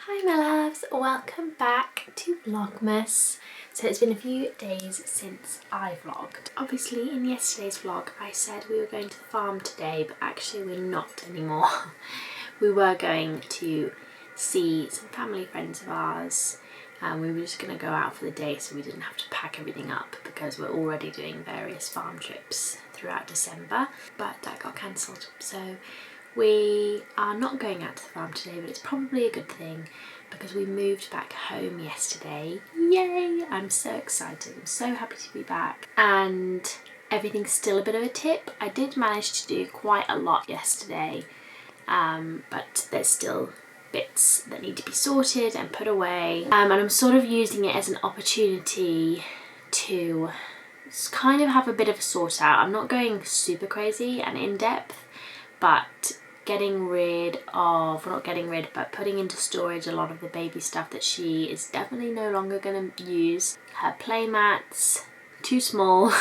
Hi my loves, welcome back to Vlogmas. So it's been a few days since I vlogged. Obviously in yesterday's vlog I said we were going to the farm today, but actually we're not anymore. We were going to see some family friends of ours. We were just going to go out for the day so we didn't have to pack everything up because we're already doing various farm trips throughout December, but that got cancelled. So we are not going out to the farm today, but it's probably a good thing because we moved back home yesterday. Yay! I'm so excited. I'm so happy to be back. And everything's still a bit of a tip. I did manage to do quite a lot yesterday, but there's still bits that need to be sorted and put away. And I'm sort of using it as an opportunity to kind of have a bit of a sort out. I'm not going super crazy and in depth, but getting rid of, not getting rid, but putting into storage a lot of the baby stuff that she is definitely no longer going to use. Her play mats, too small,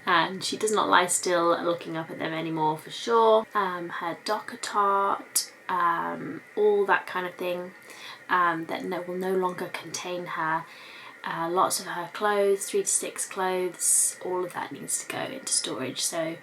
and she does not lie still looking up at them anymore for sure. Her docker tart, all that kind of thing that will no longer contain her. Lots of her clothes, 3 to 6 clothes, all of that needs to go into storage. So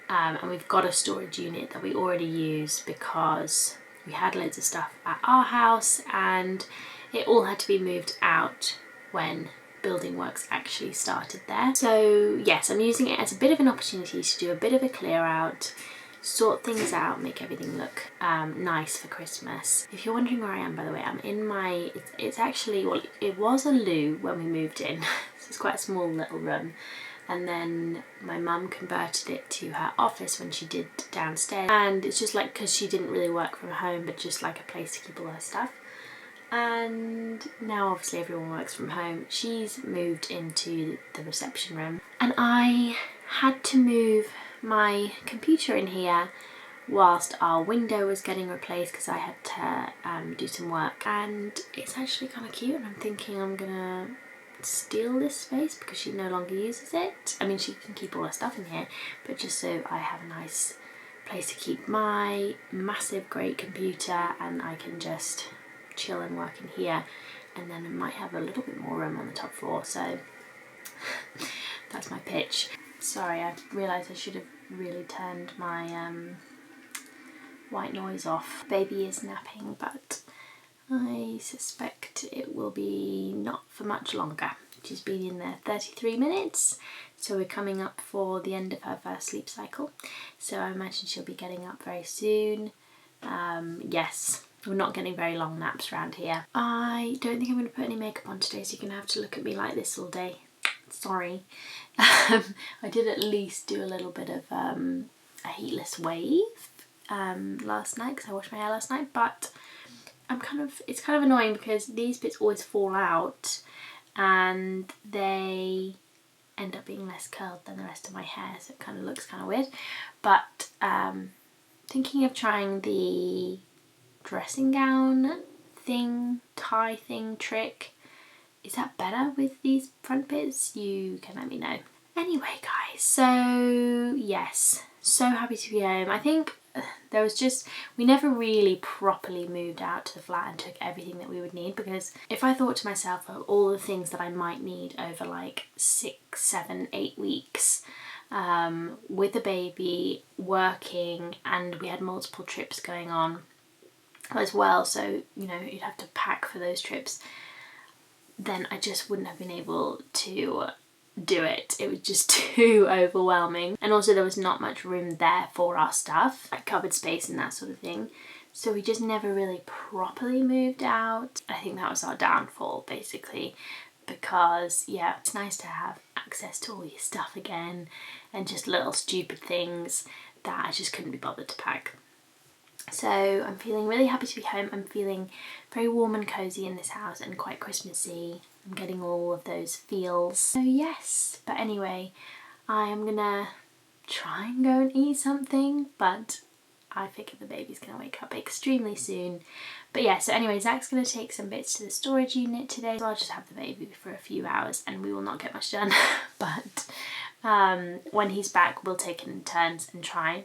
and we've got a storage unit that we already use because we had loads of stuff at our house and it all had to be moved out when building works actually started there. So yes, I'm using it as a bit of an opportunity to do a bit of a clear out, sort things out, make everything look nice for Christmas. If you're wondering where I am, by the way, I'm in my, it's actually, well, it was a loo when we moved in. So it's quite a small little room. And then my mum converted it to her office when she did downstairs, and it's just like, because she didn't really work from home but just like a place to keep all her stuff. And now obviously everyone works from home. She's moved into the reception room and I had to move my computer in here whilst our window was getting replaced because I had to do some work, and it's actually kind of cute and I'm thinking I'm gonna steal this space because she no longer uses it. I mean, she can keep all her stuff in here, but just so I have a nice place to keep my massive great computer and I can just chill and work in here, and then I might have a little bit more room on the top floor. So that's my pitch. Sorry, I realised I should have really turned my white noise off. Baby is napping, but I suspect it will be not for much longer. She's been in there 33 minutes, so we're coming up for the end of her first sleep cycle. So I imagine she'll be getting up very soon. Yes, we're not getting very long naps around here. I don't think I'm going to put any makeup on today, so you're going to have to look at me like this all day. Sorry. I did at least do a little bit of a heatless wave last night because I washed my hair last night, but it's kind of annoying because these bits always fall out and they end up being less curled than the rest of my hair, so it kind of looks kind of weird. But thinking of trying the dressing gown thing, tie thing trick. Is that better with these front bits? You can let me know. Anyway guys, so yes, so happy to be home. I think there was just, we never really properly moved out to the flat and took everything that we would need, because if I thought to myself of all the things that I might need over like 6, 7, 8 weeks with the baby, working, and we had multiple trips going on as well, so you know, you'd have to pack for those trips, then I just wouldn't have been able to do it. It was just too overwhelming, and also there was not much room there for our stuff, like cupboard space and that sort of thing, so we just never really properly moved out. I think that was our downfall basically, because yeah, it's nice to have access to all your stuff again and just little stupid things that I just couldn't be bothered to pack. So I'm feeling really happy to be home. I'm feeling very warm and cozy in this house and quite Christmassy. I'm getting all of those feels. So yes, but anyway, I am gonna try and go and eat something, but I figure the baby's gonna wake up extremely soon. But yeah, so anyway, Zach's gonna take some bits to the storage unit today, so I'll just have the baby for a few hours and we will not get much done. But when he's back, we'll take it in turns and try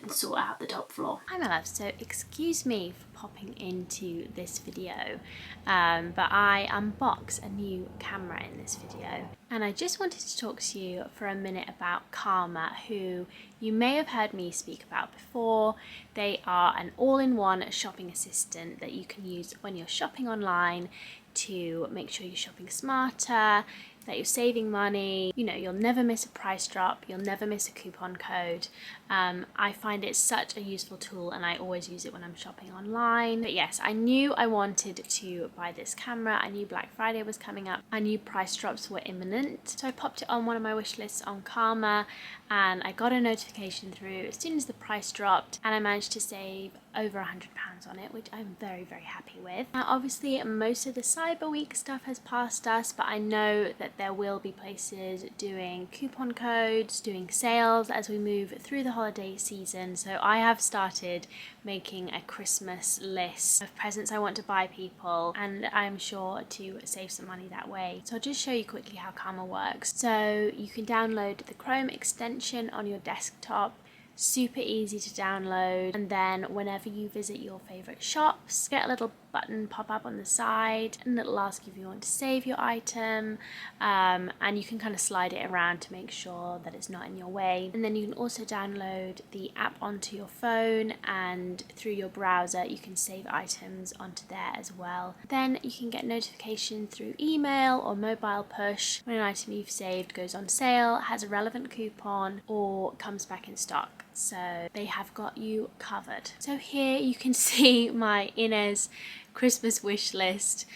and sort out the top floor. Hi my love, so excuse me for popping into this video, but I unbox a new camera in this video, and I just wanted to talk to you for a minute about Karma, who you may have heard me speak about before. They are an all-in-one shopping assistant that you can use when you're shopping online to make sure you're shopping smarter, that you're saving money. You know, you'll never miss a price drop, you'll never miss a coupon code. I find it such a useful tool, and I always use it when I'm shopping online. But yes, I knew I wanted to buy this camera. I knew Black Friday was coming up. I knew price drops were imminent. So I popped it on one of my wish lists on Karma, and I got a notification through as soon as the price dropped, and I managed to save over £100 on it, which I'm very, very happy with. Now obviously most of the Cyber Week stuff has passed us, but I know that there will be places doing coupon codes, doing sales as we move through the holiday season. So I have started making a Christmas list of presents I want to buy people, and I'm sure to save some money that way. So I'll just show you quickly how Karma works. So you can download the Chrome extension on your desktop. Super easy to download, and then whenever you visit your favorite shops, get a little button pop up on the side, and it'll ask you if you want to save your item, and you can kind of slide it around to make sure that it's not in your way. And then you can also download the app onto your phone, and through your browser you can save items onto there as well. Then you can get notification through email or mobile push when an item you've saved goes on sale, has a relevant coupon, or comes back in stock. So they have got you covered. So here you can see my Inez Christmas wish list.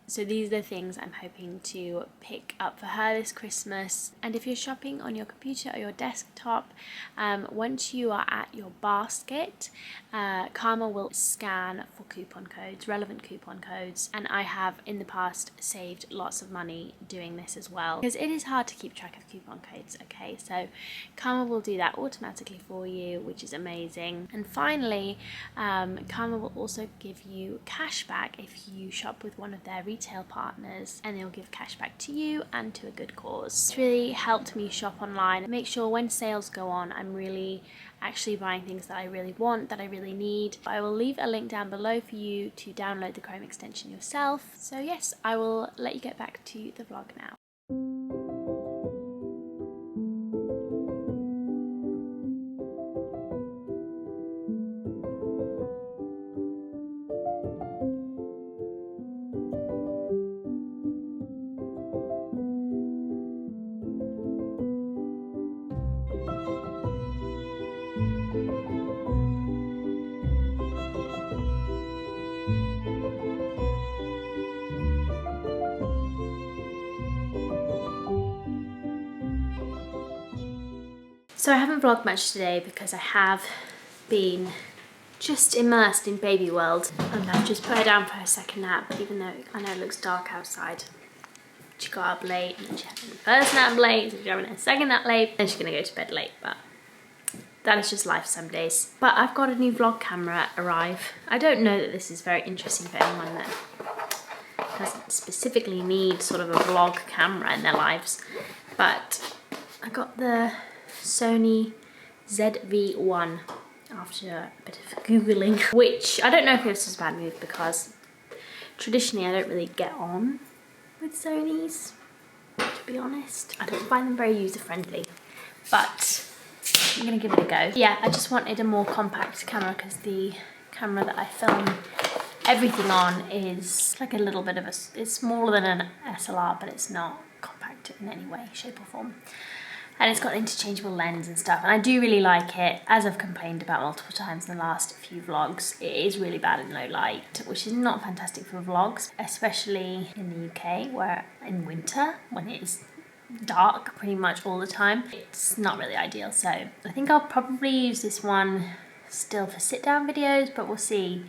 So these are the things I'm hoping to pick up for her this Christmas. And if you're shopping on your computer or your desktop, once you are at your basket, Karma will scan for coupon codes, relevant coupon codes. And I have in the past saved lots of money doing this as well, because it is hard to keep track of coupon codes, okay? So Karma will do that automatically for you, which is amazing. And finally, Karma will also give you cash back if you shop with one of their retail partners, and they'll give cash back to you and to a good cause. It's really helped me shop online, make sure when sales go on I'm really actually buying things that I really want, that I really need. I will leave a link down below for you to download the Chrome extension yourself. So yes, I will let you get back to the vlog now. So I haven't vlogged much today because I have been just immersed in baby world, and I've just put her down for her second nap, even though I know it looks dark outside. She got up late, and then she had her first nap late, so she's having her second nap late, and she's gonna go to bed late, but that is just life some days. But I've got a new vlog camera arrive. I don't know that this is very interesting for anyone that doesn't specifically need sort of a vlog camera in their lives, but I got the Sony ZV-1 after a bit of googling, which I don't know if this is a bad move, because traditionally I don't really get on with Sonys, to be honest. I don't find them very user-friendly, but I'm gonna give it a go. Yeah, I just wanted a more compact camera, because the camera that I film everything on is like a little bit of it's smaller than an SLR, but it's not compact in any way, shape or form. And it's got an interchangeable lens and stuff, and I do really like it. As I've complained about multiple times in the last few vlogs, it is really bad in low light, which is not fantastic for vlogs, especially in the UK, where in winter, when it is dark pretty much all the time, it's not really ideal. So I think I'll probably use this one still for sit-down videos, but we'll see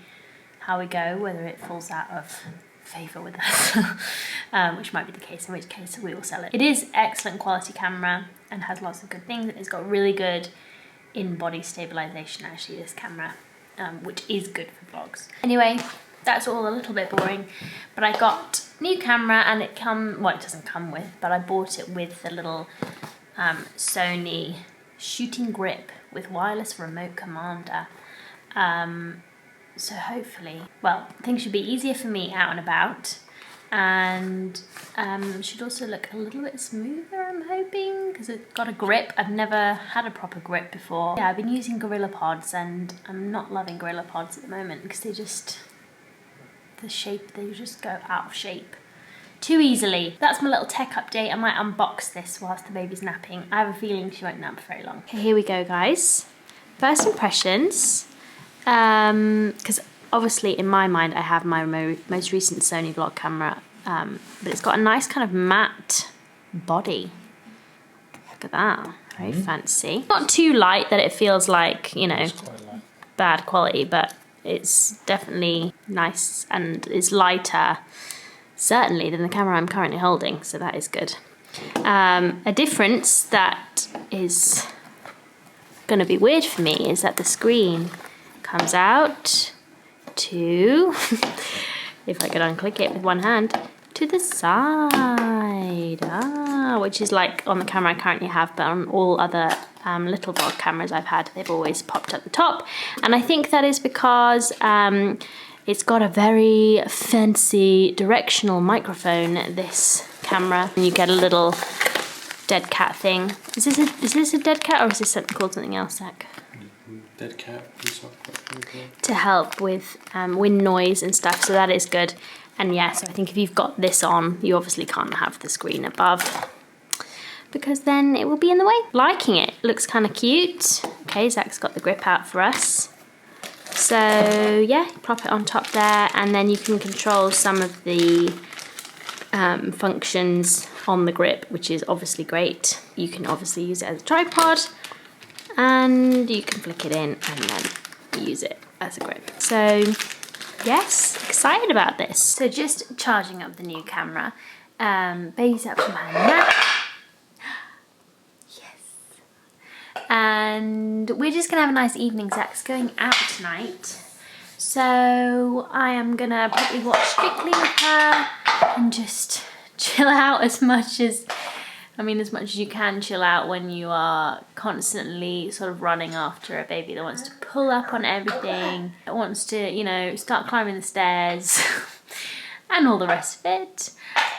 how we go, whether it falls out of favour with us, which might be the case, in which case we will sell it. It is excellent quality camera and has lots of good things. It's got really good in-body stabilisation, actually, this camera, which is good for vlogs. Anyway, that's all a little bit boring, but I got new camera, and well, it doesn't come with, but I bought it with the little Sony shooting grip with wireless remote commander. So hopefully, well, things should be easier for me out and about, and should also look a little bit smoother, I'm hoping, because it's got a grip. I've never had a proper grip before. Yeah, I've been using Gorilla Pods, and I'm not loving Gorilla Pods at the moment because they just, the shape, they just go out of shape too easily. That's my little tech update. I might unbox this whilst the baby's napping. I have a feeling she won't nap for very long. Okay, here we go, guys. First impressions. Because obviously in my mind I have my most recent Sony vlog camera, but it's got a nice kind of matte body. Look at that, very fancy. Not too light that it feels like, you know, bad quality, but it's definitely nice and is lighter, certainly, than the camera I'm currently holding, so that is good. A difference that is going to be weird for me is that the screen comes out to, if I could unclick it with one hand, to the side, which is like on the camera I currently have, but on all other little vlog cameras I've had, they've always popped at the top. And I think that is because it's got a very fancy directional microphone, this camera, and you get a little dead cat thing. Is this a dead cat, or is this something called something else, Zach? Dead cat. To help with wind noise and stuff, so that is good. And yeah, so I think if you've got this on, you obviously can't have the screen above, because then it will be in the way. Liking it, looks kind of cute. Okay, Zach's got the grip out for us. So yeah, prop it on top there, and then you can control some of the functions on the grip, which is obviously great. You can obviously use it as a tripod, and you can flick it in and then use it as a grip. So yes, excited about this. So just charging up the new camera. Baby's up from her nap. Yes. And we're just gonna have a nice evening. Zach's going out tonight, so I am gonna probably watch Strictly with her and just chill out as much as, I mean, as much as you can chill out when you are constantly sort of running after a baby that wants to pull up on everything, that wants to, you know, start climbing the stairs and all the rest of it.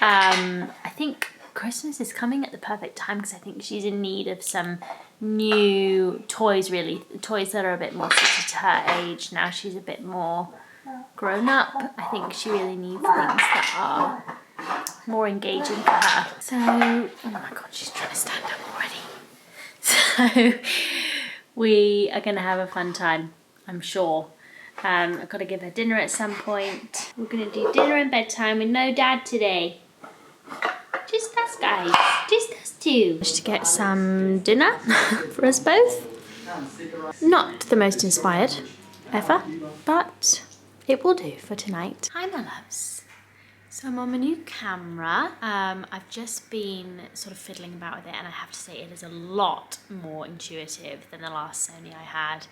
I think Christmas is coming at the perfect time because I think she's in need of some new toys, really. Toys that are a bit more suited to her age. Now she's a bit more grown up. I think she really needs things that are more engaging for her. So, oh my god, she's trying to stand up already. So, we are going to have a fun time, I'm sure. I've got to give her dinner at some point. We're going to do dinner and bedtime with no dad today. Just us guys, just us two. Just to get some dinner for us both. Not the most inspired ever, but it will do for tonight. Hi my loves. So I'm on my new camera. I've just been sort of fiddling about with it, and I have to say it is a lot more intuitive than the last Sony I had.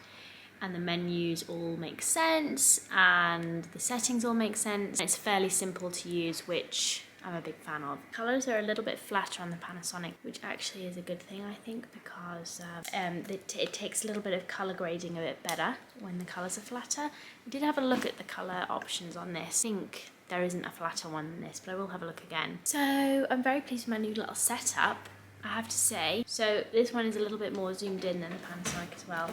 And the menus all make sense, and the settings all make sense. It's fairly simple to use, which I'm a big fan of. Colours are a little bit flatter on the Panasonic, which actually is a good thing, I think, because it takes a little bit of colour grading a bit better when the colours are flatter. I did have a look at the colour options on this. I think there isn't a flatter one than this, but I will have a look again. So I'm very pleased with my new little setup, I have to say. So this one is a little bit more zoomed in than the Panasonic as well,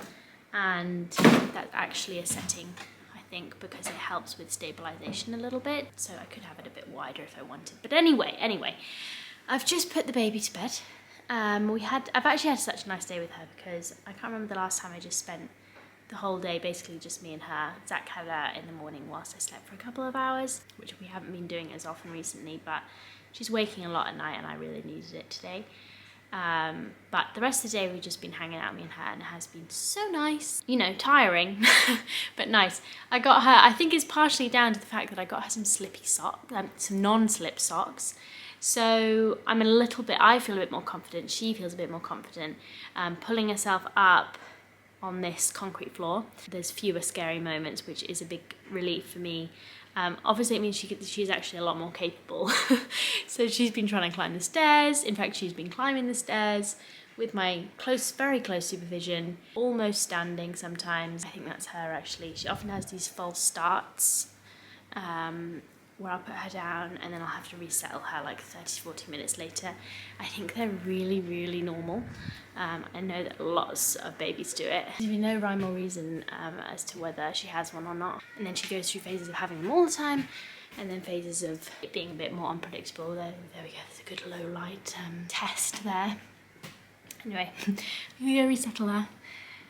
and that's actually a setting, I think, because it helps with stabilization a little bit, so I could have it a bit wider if I wanted. But anyway, I've just put the baby to bed. I've actually had such a nice day with her, because I can't remember the last time I just spent the whole day basically just me and her. Zach had her in the morning whilst I slept for a couple of hours, which we haven't been doing as often recently, but she's waking a lot at night and I really needed it today. But the rest of the day we've just been hanging out, me and her, and it has been so nice. You know, tiring, but nice. I got her, I think it's partially down to the fact that I got her some slippy socks, some non-slip socks. So I'm a little bit, I feel a bit more confident, she feels a bit more confident, pulling herself up on this concrete floor. There's fewer scary moments, which is a big relief for me. Obviously it means she's actually a lot more capable. So she's been trying to climb the stairs. In fact, she's been climbing the stairs, with my very close supervision, almost standing sometimes. I think that's her actually. She often has these false starts where I'll put her down and then I'll have to resettle her like 30-40 minutes later. I think they're really, really normal. I know that lots of babies do it. There's no rhyme or reason as to whether she has one or not. And then she goes through phases of having them all the time and then phases of it being a bit more unpredictable. There we go, there's a good low light test there. Anyway, I'm gonna go resettle her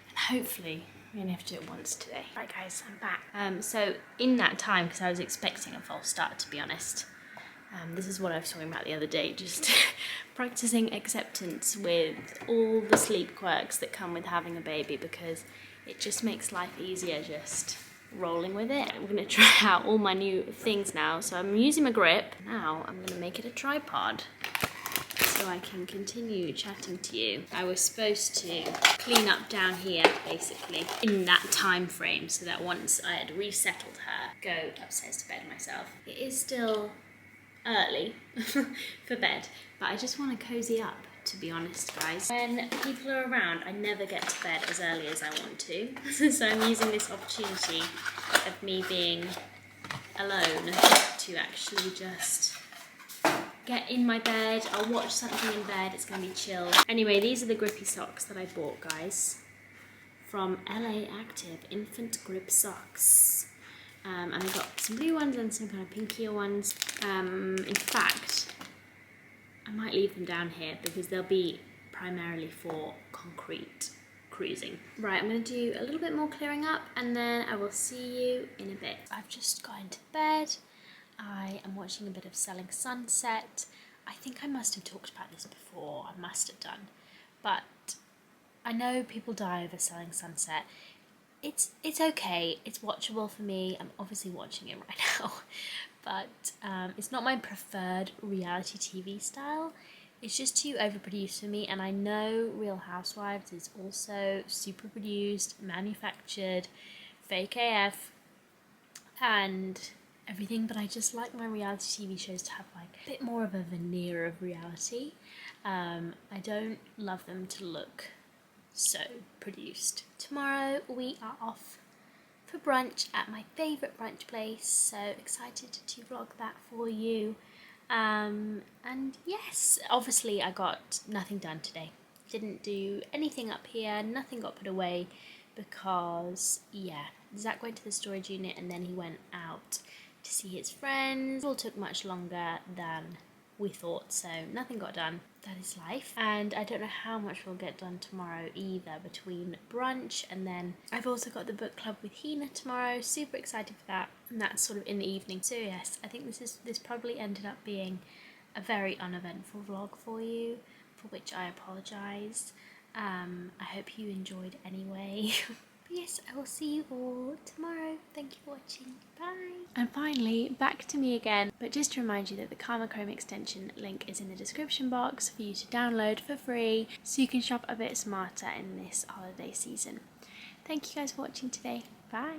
and hopefully we only have to do it once today. Right guys, I'm back. So in that time, because I was expecting a false start to be honest, this is what I was talking about the other day, just practicing acceptance with all the sleep quirks that come with having a baby, because it just makes life easier just rolling with it. I'm gonna try out all my new things now. So I'm using my grip. Now I'm gonna make it a tripod so I can continue chatting to you. I was supposed to clean up down here basically in that time frame so that once I had resettled her, go upstairs to bed myself. It is still early for bed, but I just want to cozy up, to be honest guys. When people are around, I never get to bed as early as I want to. So I'm using this opportunity of me being alone to actually just get in my bed. I'll watch something in bed, it's gonna be chill. Anyway, these are the grippy socks that I bought, guys, from LA Active, infant grip socks. And I got some blue ones and some kind of pinkier ones. In fact, I might leave them down here because they'll be primarily for concrete cruising. Right, I'm gonna do a little bit more clearing up and then I will see you in a bit. I've just got into bed. I am watching a bit of Selling Sunset. I think I must have talked about this before, I must have done. But I know people die over Selling Sunset. It's okay, it's watchable for me. I'm obviously watching it right now. But it's not my preferred reality TV style. It's just too overproduced for me, and I know Real Housewives is also super produced, manufactured, fake AF, and everything, but I just like my reality TV shows to have like a bit more of a veneer of reality. I don't love them to look so produced. Tomorrow we are off for brunch at my favourite brunch place, so excited to vlog that for you. And yes, obviously I got nothing done today. Didn't do anything up here, nothing got put away because, yeah, Zach went to the storage unit and then he went out to see his friends. It all took much longer than we thought, so nothing got done. That is life. And I don't know how much we'll get done tomorrow either, between brunch and then I've also got the book club with Hina tomorrow. Super excited for that, and that's sort of in the evening. So yes, I think this probably ended up being a very uneventful vlog for you, for which I apologise. I hope you enjoyed anyway. But yes, I will see you all tomorrow. Thank you for watching. Bye. And finally, back to me again. But just to remind you that the Karma Chrome extension link is in the description box for you to download for free, so you can shop a bit smarter in this holiday season. Thank you guys for watching today. Bye.